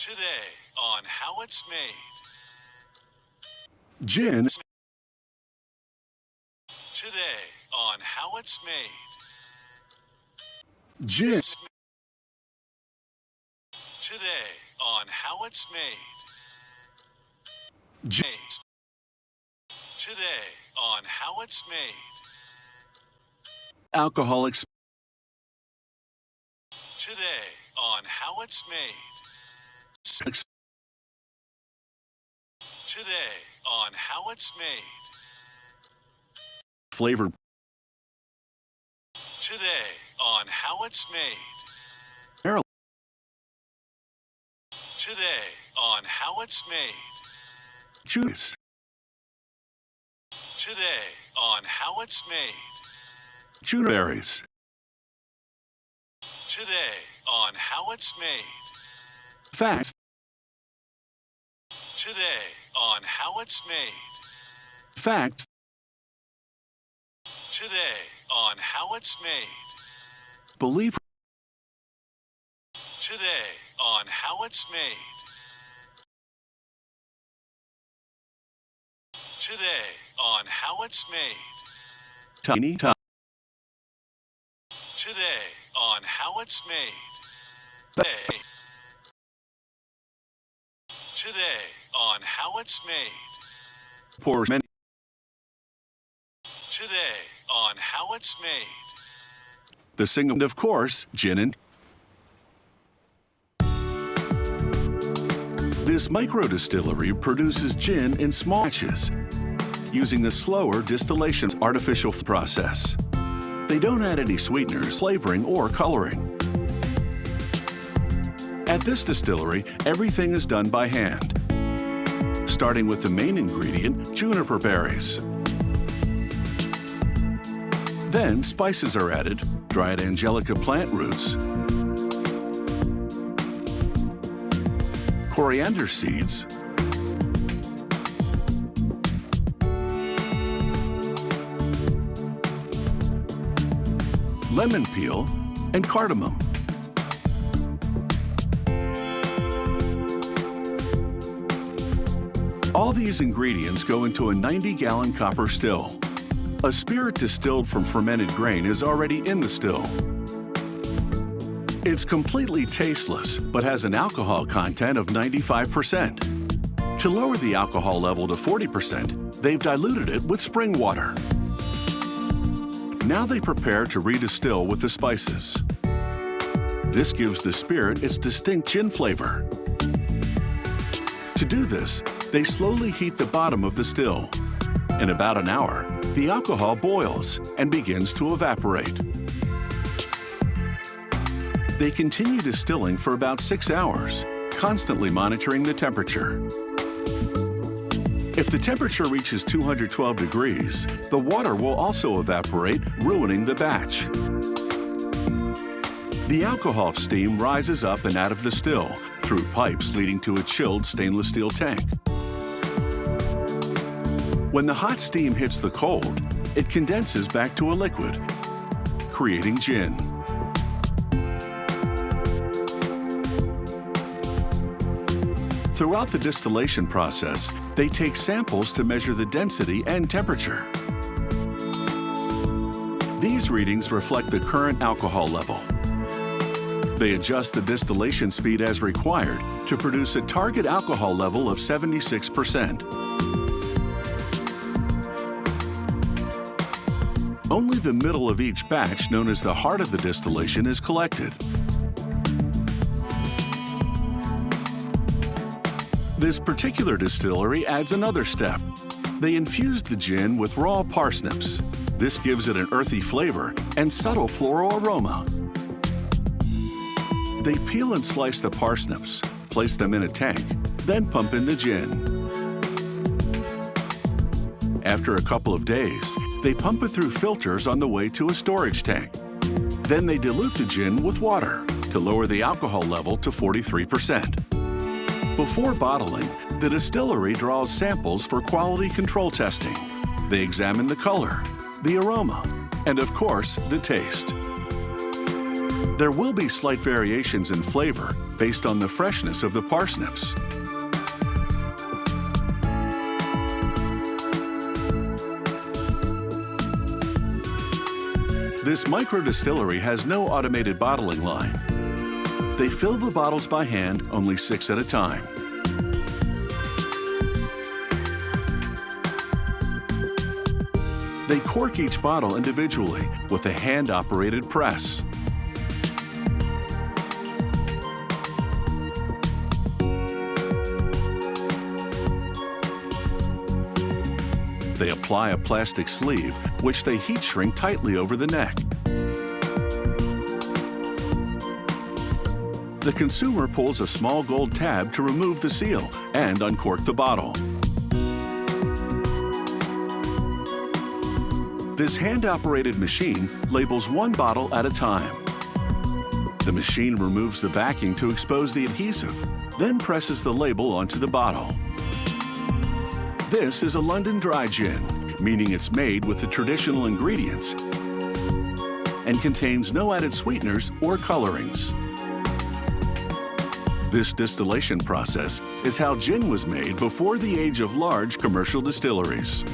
Today on How It's Made. Gin. Today on How It's Made. Gin. Today on How It's Made. Gin. Today on How It's Made. Alcoholics. Today on How It's Made. Today on How It's Made. Flavor. Today on How It's Made. Barrel. Today on How It's Made. Juice. Today on How It's Made. Juniper berries. Today on How It's Made. Facts. Today on How It's Made. Facts. Today on How It's Made. Believe. Today on How It's Made. Today on How It's Made. Tiny top. Today on How It's Made. Today. Today on How It's Made. Pours many. Today on How It's Made. The single, of course, gin and. This micro distillery produces gin in small batches, using the slower distillation artificial process. They don't add any sweeteners, flavoring, or coloring. At this distillery, everything is done by hand, starting with the main ingredient, juniper berries. Then spices are added, dried angelica plant roots, coriander seeds, lemon peel, and cardamom. All these ingredients go into a 90-gallon copper still. A spirit distilled from fermented grain is already in the still. It's completely tasteless, but has an alcohol content of 95%. To lower the alcohol level to 40%, they've diluted it with spring water. Now they prepare to redistill with the spices. This gives the spirit its distinct gin flavor. To do this, they slowly heat the bottom of the still. In about an hour, the alcohol boils and begins to evaporate. They continue distilling for about 6 hours, constantly monitoring the temperature. If the temperature reaches 212 degrees, the water will also evaporate, ruining the batch. The alcohol steam rises up and out of the still through pipes leading to a chilled stainless steel tank. When the hot steam hits the cold, it condenses back to a liquid, creating gin. Throughout the distillation process, they take samples to measure the density and temperature. These readings reflect the current alcohol level. They adjust the distillation speed as required to produce a target alcohol level of 76%. Only the middle of each batch, known as the heart of the distillation, is collected. This particular distillery adds another step. They infuse the gin with raw parsnips. This gives it an earthy flavor and subtle floral aroma. They peel and slice the parsnips, place them in a tank, then pump in the gin. After a couple of days, they pump it through filters on the way to a storage tank. Then they dilute the gin with water to lower the alcohol level to 43%. Before bottling, the distillery draws samples for quality control testing. They examine the color, the aroma, and of course, the taste. There will be slight variations in flavor based on the freshness of the parsnips. This micro-distillery has no automated bottling line. They fill the bottles by hand, only 6 at a time. They cork each bottle individually with a hand-operated press. They apply a plastic sleeve, which they heat shrink tightly over the neck. The consumer pulls a small gold tab to remove the seal and uncork the bottle. This hand-operated machine labels one bottle at a time. The machine removes the backing to expose the adhesive, then presses the label onto the bottle. This is a London dry gin, meaning it's made with the traditional ingredients and contains no added sweeteners or colorings. This distillation process is how gin was made before the age of large commercial distilleries.